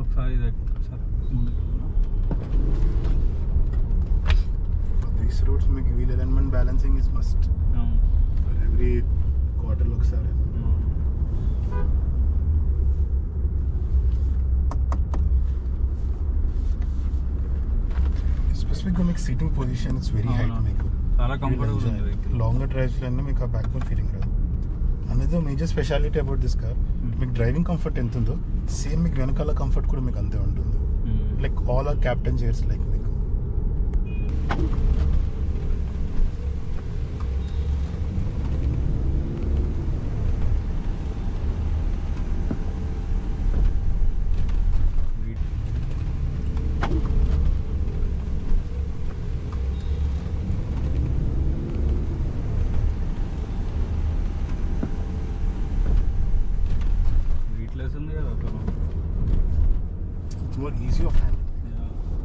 ఒకసారి sir these roads మీకు wheel alignment balancing is must for every క్వార్టర్లో ఒకసారి. స్పెసిఫిక్గా మీకు seating position it's very height. మీకు చాలా కంఫర్టబుల్ ఉంది. లాంగర్ డ్రైవ్స్లో మీకు ఆ బ్యాక్ బోన్ ఫీలింగ్ రాదు. అనేది major speciality about this car. మీకు డ్రైవింగ్ కంఫర్ట్ ఎంత ఉందో సేమ్ మీకు వెనకాల కంఫర్ట్ కూడా మీకు అంతే ఉంటుంది. Like all are captain chairs like మీకు. More easy of hand.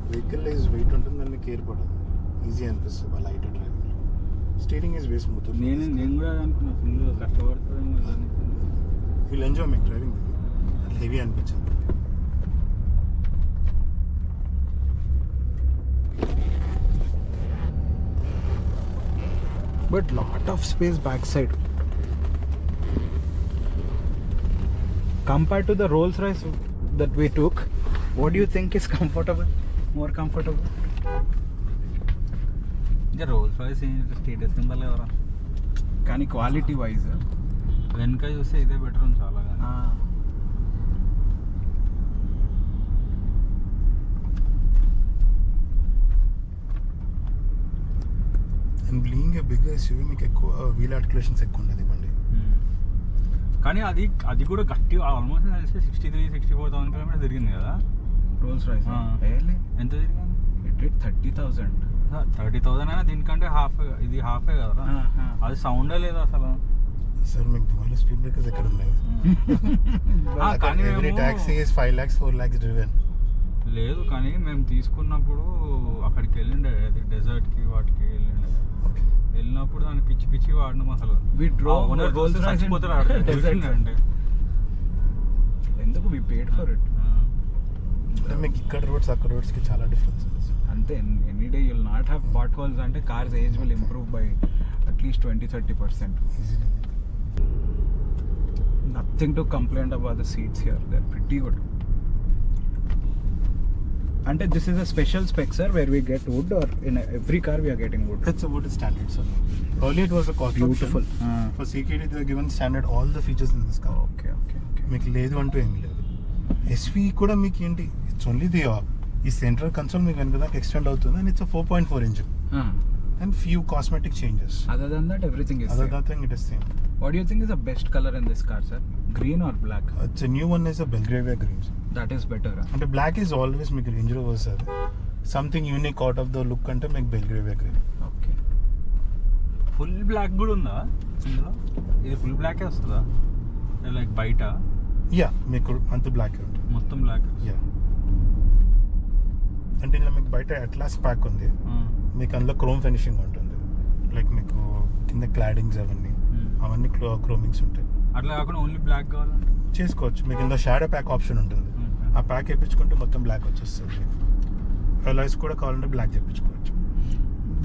Vehicle is weight ఉంటుంది కానీ మీకు కేర్ పడదు, ఈజీ అనిపిస్తుంది light driving. Steering is very smooth. నేను కూడా అనుకున్నా ఫుల్ కష్టపడుతుంది. వీల్ ఎంజాయ్ మీకు డ్రైవింగ్, అట్లా హెవీ అనిపించింది. But lot of space backside compared to the Rolls-Royce that we took. What do you think is comfortable? More comfortable? ఇంకా Rolls-Royce status కింద లేవరా, కానీ క్వాలిటీ వైజ్ వెనక చూస్తే ఇదే బెటర్ ఉంది చాలా. And being a big SUV మీకు ఎక్కువ వీల్ ఆర్టికులేషన్స్ ఎక్కువ ఉండదు బండి. కానీ అది కూడా గట్టిగా ఆల్మోస్ట్ తెలిసి 63,000-64,000 కిలోమీటర్ తిరిగింది కదా Rolls-Royce. ఎంత తిరిగింది? It did 30,000. 30,000 అయినా దీనికంటే హాఫ్, ఇది హాఫే కదా. అది సౌండే లేదు అసలు. సార్ మీకు దుబాయ్లో స్పీడ్ బ్రేకర్స్ ఎక్కడ ఉన్నాయి? కానీ every taxi is 5 lakhs 4 lakhs driven. లేదు కానీ మేము తీసుకున్నప్పుడు అక్కడికి వెళ్ళిండే, అది డెజర్ట్కి వాటికి వెళ్ళినప్పుడు దాన్ని పిచ్చి వాడినాం అసలు. ఎందుకు వి పేడ్ ఫర్ ఇట్. మీకు ఇక్కడ రోడ్స్ అక్కడ రోడ్స్కి చాలా డిఫరెన్స్ ఉంది. అంతే, any day you'll not have pot holes. అంటే cars age will improve by at least 20-30% easily. Nothing to complaint about the seats here, they are pretty good. అంటే this is a special spec sir where we get wood, or in every car we are getting wood? It's a wood standard sir. Earlier it was a cost Beautiful. option. For CKD they are given standard all the features in this car. Okay okay okay. మీకు లేదు అంటూ ఏం లేదు. SV కూడా మీకు ఏంటి, it's only the ఈ central console మీకు వెనక దాకా ఎక్స్టెండ్ అవుతుంది. And it's 4.4 engine and few cosmetic changes. Other than that everything is Other same. than that it is same. What do you think is the best color in this car sir? Green or black? It's a new one is a Belgravia green. That is better. And the black is always మీకు Range Rover sir. Something unique out of the look అంటే మీకు Belgravia green. Okay. Full black కూడా ఉందా ఇందులో? ఇది full బ్లాకే వస్తుందా like బయట? Yeah, మీకు అంత బ్లాక్ ఉంటుంది మొత్తం బ్లాక్. యా, అంటే ఇలా మీకు బయట అట్లాస్ ప్యాక్ ఉంది, మీకు అందులో క్రోమ్ ఫినిషింగ్ ఉంటుంది. లైక్ మీకు కింద క్లాడింగ్స్ అవన్నీ క్రోమింగ్స్ ఉంటాయి. అట్లా కాకుండా ఓన్లీ బ్లాక్ కావాలంటే చేసుకోవచ్చు. మీకు కింద షాడో ప్యాక్ ఆప్షన్ ఉంటుంది. ఆ ప్యాక్ వేయించుకుంటే మొత్తం బ్లాక్ వచ్చేస్తుంది. అలాయ్స్ కూడా కావాలంటే బ్లాక్ చేయించుకోవచ్చు.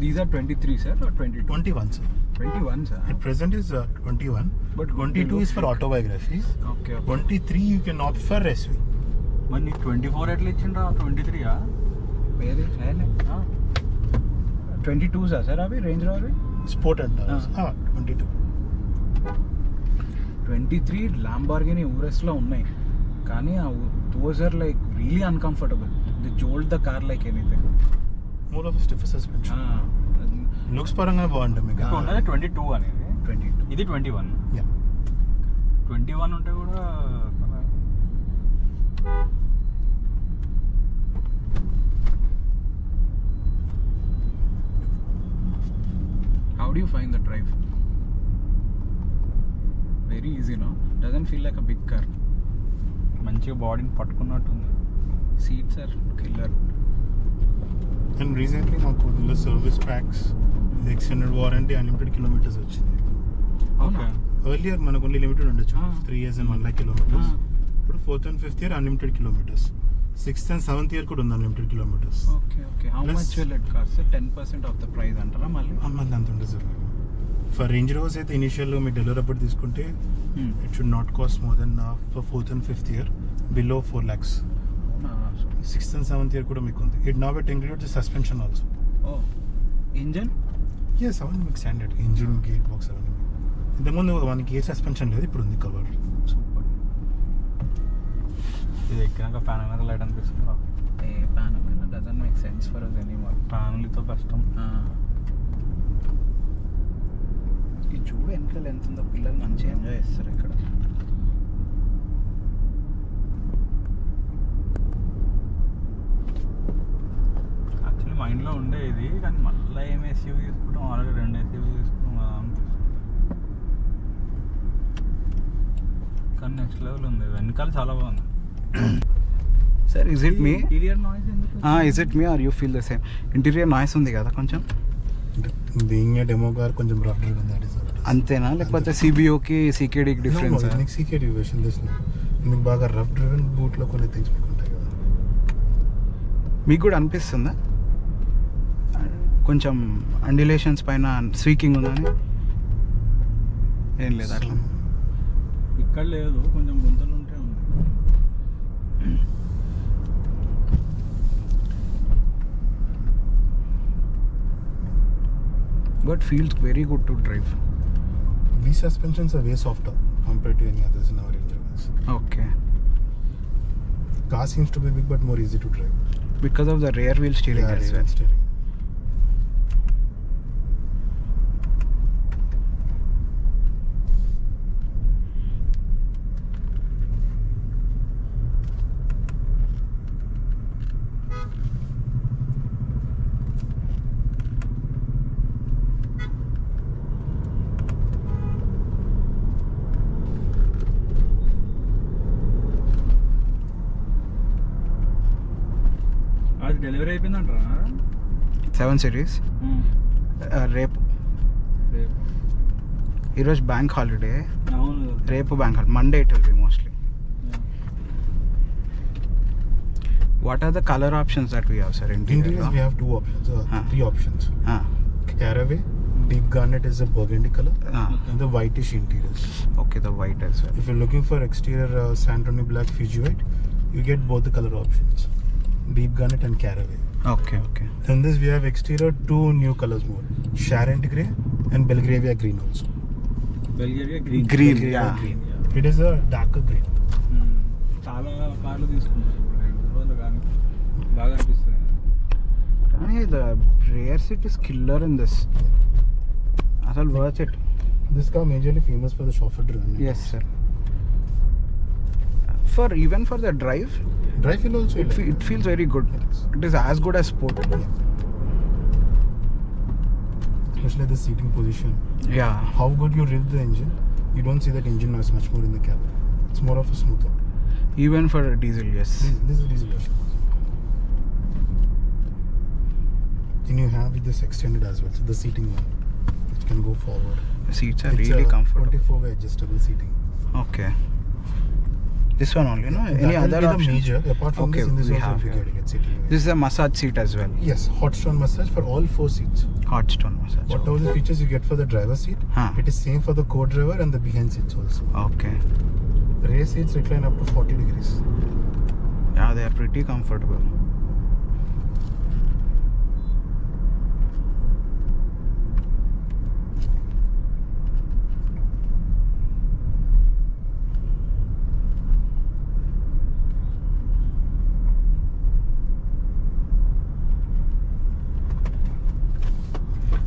These are 23 sir or 22? 21 sir. 21 sir. At present is 21, but 22 is for autobiographies. Okay. 23 you can opt for SUV. మరి నీకు 24 ఎట్లా ఇచ్చిండ్రా? 23 వేరే హైలే 22 sir అవి రేంజ్ రోవర్ స్పోర్ట్ అంటారు. 22 23 ల్యాంబోర్గిని యూరస్లో ఉన్నాయి, కానీ those are like really uncomfortable. They jolt the car like anything. More of a stiff suspension. Looks పరంగా బాగుంటుంది మీకు. ఉన్నది 22 అనేది. 22 ఇది 21. యా, 21 ఉంటే కూడా How do you find the drive? Very easy, no? Doesn't feel like a big car. మంచిగా బాడీని పట్టుకున్నట్టుంది. Seats are killer. And recently మాకు ఇందులో service packs, extended warranty, unlimited kilometres వచ్చింది. ఓకే. ఎర్లియర్ మనకు ఓన్లీ లిమిటెడ్ ఉండొచ్చు 3 years and 1 lakh kilometers. ఇప్పుడు 4th and 5th year unlimited kilometres, 6th and 7th year కూడా ఉంది unlimited kilometres. Okay how Plus- much will it cost? 10% of the price అంటారా మళ్ళీ? మళ్ళీ అంత ఉంటుంది సార్. ఫర్ రేంజ్ రోవర్స్ అయితే ఇనిషియల్గా మీరు డెలివరీ అప్పుడు తీసుకుంటే it should not cost more than for 4th and 5th year below 4 lakhs. 6th and 7th year కూడా మీకు ఉంది. It now it include the suspension also. Oh engine? Yes, అవన్నీ మీకు స్టాండర్డ్ ఇంజిన్, గేర్ బాక్స్ అవన్నీ. ఇంతకుముందు మనకి ఏ suspension లేదు, ఇప్పుడు ఉంది కవర్. సూపర్. ఇది ఎక్కినాక ప్యానల్ లైట్ అనిపిస్తుంది. ఏ పానమైనా doesn't make sense for us anymore. ప్యానల్తో కష్టం. ఈ చూడు వెనకాల ఎంత ఉందో, పిల్లలు మంచిగా ఎంజాయ్ చేస్తారు ఇక్కడ. యాక్చువల్లీ మైండ్లో ఉండే ఇది, కానీ మళ్ళీ ఏం ఎస్యూవీ తీసుకుంటాం, ఆల్రెడీ 2 ఎస్యూవీ తీసుకున్నాం కదా అనిపిస్తుంది. కానీ నెక్స్ట్ లెవెల్ ఉంది, వెనకాల చాలా బాగుంది. Sir is it me? Interior noise ఎందుకు? Is it me are you feel the same? Interior noise ఉంది కదా కొంచెం, బీయింగ్ ఏ డెమో కార్ కొంచెం రఫ్ డ్రైవెన్ దట్ ఇస్. అంతేనా? లేకపోతే సిబిఓకి సీకేడీకి డిఫరెన్స్? మీకు సీకేడీ వెర్షన్ తీసుకున్నాం, మీకు బాగా రఫ్ డ్రైవెన్ బూట్లో కొన్ని థింగ్స్ మీకు ఉంటాయి కదా. మీకు కూడా అనిపిస్తుందా కొంచెం అండిలేషన్స్ పైన స్వీకింగ్ ఉందని? ఏం లేదు అట్లా. ఇక్కడ లేదు, కొంచెం గుంతలు ఉంటే ఉంది. But feels very good to drive. These suspensions are way softer compared to any others in our Range Rovers. Okay. Car seems to be big but more easy to drive. Because of the rear wheel steering Yeah, as rear well. steering. అది delivery అయిపోయిందంటారా? 7 Series రేపు. రేపు. ఈరోజు bank holiday, అవును. రేపు bank holiday, Monday it will be mostly. What are the colour options that we have sir Interiors we have 2 options, 3 options. Caraway, deep garnet is a burgundy color, and the whitish interiors. Okay, the white as well. If you're looking for exterior Santoni black Fiji white, you get both the color options, deep garnet and caraway. Okay. In this we have exterior 2 new colors more, Charente grey and Belgravia green also. Bulgaria green. Green, Belgravia yeah. green. It is a darker green. చాలా కార్లు తీసుకున్నారు ఇప్పుడు 2 రోజులు, కానీ బాగా అనిపిస్తుంది. కానీ the rear seat is killer in this. అసలు worth it. This car majorly famous for the chauffeur driven. Yes sir. For even for the drive Drive will also it feels very good. It is as good as sport. especially the seating position. Yeah. How good you rev the engine, you don't see that engine noise much more in the cabin. It's more of a smoother. Even for a diesel, yes. This is diesel version. Then you have with this extended as well, so the seating one, which can go forward. The seats are It's really a comfortable. 24-way adjustable seating. Okay. This one only, no? That Any will other be the options? major. Apart from Okay, this, in this we also have you'll be here. getting it seating. This is a massage seat as well. Yes, hot stone massage for all 4 seats. Hot stone massage. Whatever the features you get for the driver's seat, it is same for the co-driver and the behind seats also. Okay. Rear seats recline up to 40 degrees. Yeah, they are pretty comfortable.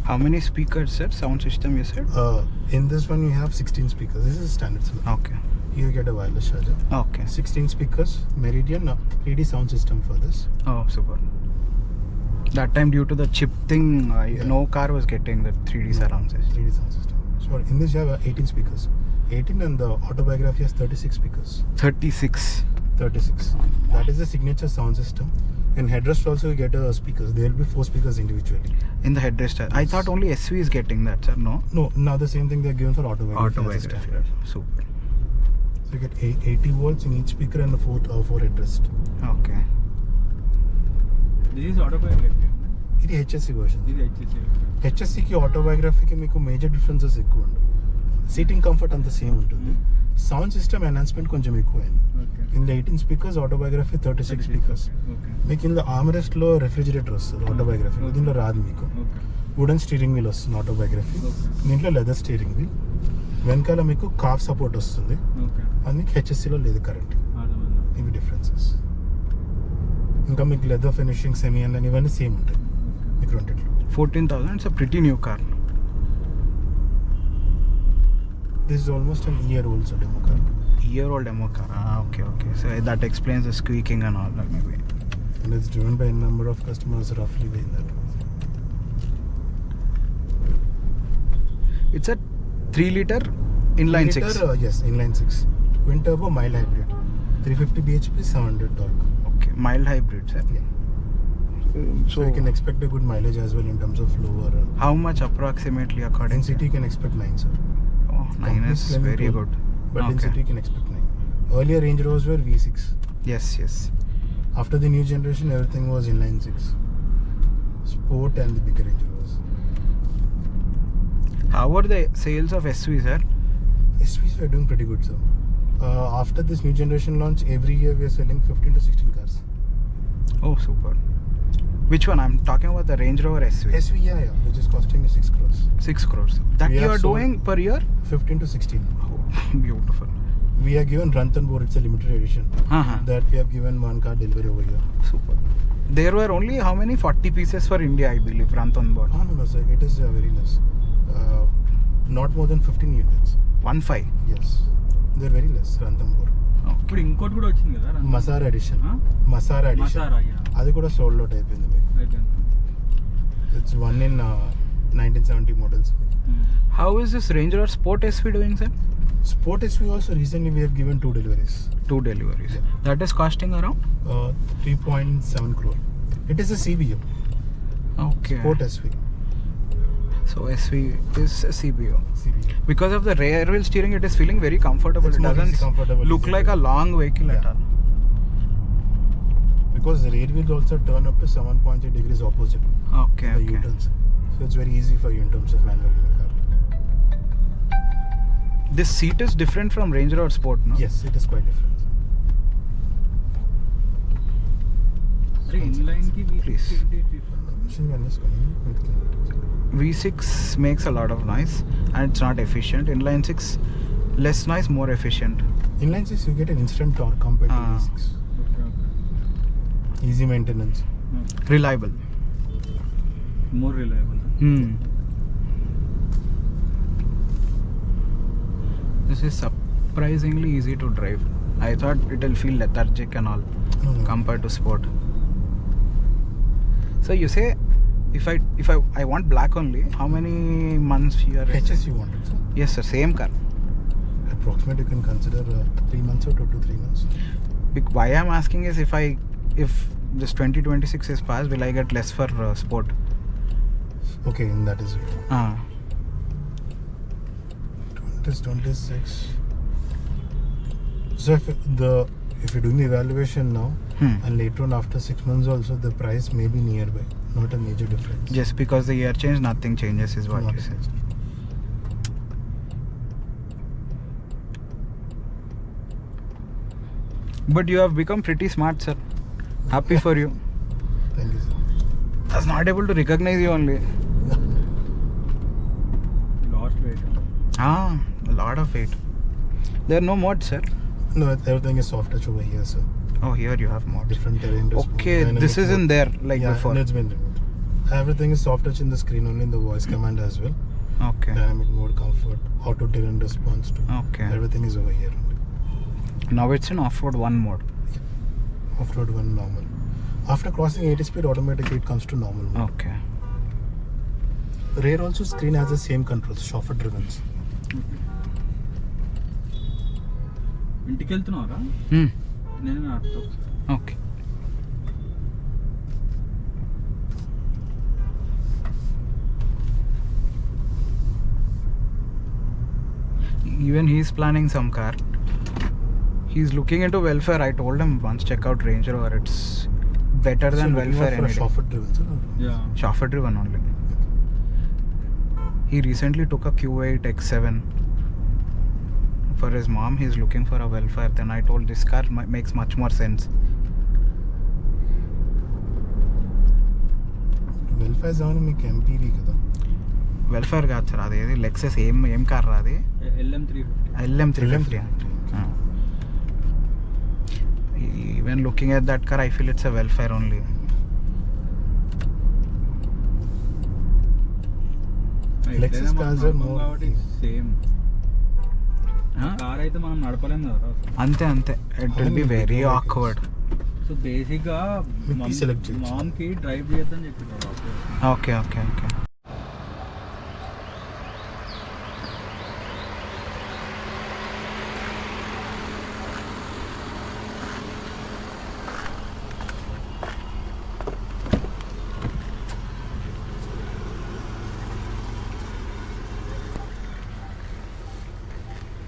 How many speakers, sir? Sound system, you said? In this one you have 16 speakers. This is standard selection. Okay. Here you get a wireless charger. Okay. 16 speakers, Meridian 3D sound system for this. Oh, super. That time, due to the chip thing, no car was getting the 3D surround system. 3D sound system. So in this you have 18 speakers. 18, and the autobiography has 36 speakers. 36. 36. That is the signature sound system. In headrest also you get speakers. There will be 4 speakers individually. In the headrest. I thought only SV is getting that, sir. No? No, now the same thing they are given for autobiography. Autobiography. Super. So You get 80 volts in each speaker and a 4 headrest. Okay. This is autobiography. ఇది HSC version. ఇది HSC. హెచ్ఎస్సికి ఆటోబయోగ్రఫీకి మీకు major differences ఎక్కువ ఉండవు. Seating comfort అంత same ఉంటుంది. Sound system enhancement కొంచెం ఎక్కువైంది. Okay. ఇందులో 18 స్పీకర్స్, ఆటోబయోగ్రఫీ 36 స్పీకర్స్. ఓకే. మీకు ఇందులో ఆర్మ్రెస్ట్లో రెఫ్రిజిరేటర్ వస్తుంది ఆటోబయోగ్రఫీ, దీంట్లో రాదు మీకు. ఓకే. వుడెన్ స్టీరింగ్ వీల్ వస్తుంది ఆటోబయోగ్రఫీ, ఓకే. దీంట్లో లెదర్ స్టీరింగ్ వీల్. వెనకాల మీకు కాఫ్ సపోర్ట్ వస్తుంది, ఓకే. అది మీకు హెచ్ఎస్సిలో లేదు కరెంట్. అర్థమైంది. ఇవి డిఫరెన్సెస్. ఇంకా మీకు లెదర్ ఫినిషింగ్, సెమీ అండ్ ఇవన్నీ సేమ్ ఉంటాయి మీకు రెండిట్లో. 14,000. It's a pretty new car. This is almost an year old demo car. Year-old demo car. Okay, okay. So that explains the squeaking and all that maybe. And it's driven by a number of customers roughly in that. It's a 3-liter inline 6. Yes, inline 6. Twin turbo mild hybrid. 350 bhp, 700 torque. Okay, mild hybrid, sir. Yeah. So you can expect a good mileage as well in terms of lower. How much approximately according In city you can expect 9, sir. Oh, 9 is Companies very claim good. But in Okay. city you can expect 9. Earlier Range Rovers were V6. Yes, yes. After the new generation, everything was inline 6. Sport and the bigger Range Rovers. How are the sales of SV, sir? SVs were doing pretty good, sir. After this new generation launch, every year we are selling 15 to 16 cars. Oh, super. Which one? I'm talking about the Range Rover SV. SV, yeah, which is costing me 6 crores. 6 crores. That We you have are sold- doing per year? 15 to 16. Oh, beautiful. We are given Rantan board, it's a limited edition. Uh-huh. That we have given 1 car delivery over here. Super. There were only how many? 40 pieces for India, I believe, Rantan board. No, sir, it is very less. Not more than 15 units. 1.5. Yes. They're very less, Rantan board. ఇప్పుడు ఇంకోటి కూడా వచ్చింది కదా Masara edition. Huh? Masara edition. Masaru. అది కూడా sold out అయిపోయింది మీకు. అయిపోయింది. It's one in 1970 models. How is this Range Rover Sport SV doing, sir? Sport SV also recently we have given 2 deliveries. 2 deliveries. Yeah. That is costing around? 3.7 crore. It is a CBO. Okay. Sport SV. So SV is a CBO. CBO. Because of the rear wheel steering, it is feeling very comfortable. It's It more doesn't easy, comfortable, look easy like to- a long vehicle at Yeah. all. Because the rear wheel also turn up to 7.8 degrees opposite Okay, the okay. U-turns. So it's very easy for you in terms of manual in the car. This seat is different from Range Rover Sport, no? Yes, it is quite different. అరే inline కి Please. Machine gun is coming. V6 makes a lot of noise and it's not efficient. Inline 6, less noise, more efficient. Inline 6 you get an instant torque compared to Ah. V6. Easy maintenance. Reliable. More reliable. This is surprisingly easy to drive. I thought it will feel lethargic and all No. compared to Sport. So you say if I want black only, how many months you are? HS you wanted, sir? Yes, sir. Same car. Approximately you can consider 3 months or 2 to 3 months. Why I'm asking is if this 2026 is passed, will I get less for Sport? Okay, and that is it. 26. So if you're doing the evaluation now and later on after 6 months also, the price may be nearby, not a major difference. Just because the year change, nothing changes is what you said. But you have become pretty smart, sir. Happy for you. Thank you, sir. I was not able to recognize you only. Last wait. A lot of weight. There are no mods, sir. No, everything is soft touch over here, sir. Oh, here you have mods. Different terrain response. Okay, dynamic this isn't mode. there like Yeah, before. and it's been removed. Everything is soft touch in the screen, only in the voice command as well. Okay. Dynamic mode, comfort, auto terrain response to. Okay. Everything is over here only. Now it's in off-road 1 mode. Off-road 1 normal. After crossing 80 speed, automatically it comes to normal mode. Okay. Rear also screen has the same controls, chauffeur driven. ఇంటికి వెళ్తున్నారా? నేను అర్థం. Okay. Even he is planning some car. He's looking into welfare. I told him once check out Range Rover. It's better than welfare any day. Chauffeur driven, sir? Yeah. Chauffeur driven only. He recently took a Q8 X7 for his mom. He's looking for a welfare. Then I told this car makes much more sense. Welfare zone మీకు MPV కదా. Welfare కాదు sir, అది Lexus ఏం car రా అది? LM350. When looking at that car, I feel it's a welfare only. Lexus cars are more same. Car అయితే మనం నడపలేం కదా. అంతే it will be very awkward. So basic గా సెలెక్ట్ మామ్ కి డ్రైవ్ చేయొద్దని చెప్పారు. ఓకే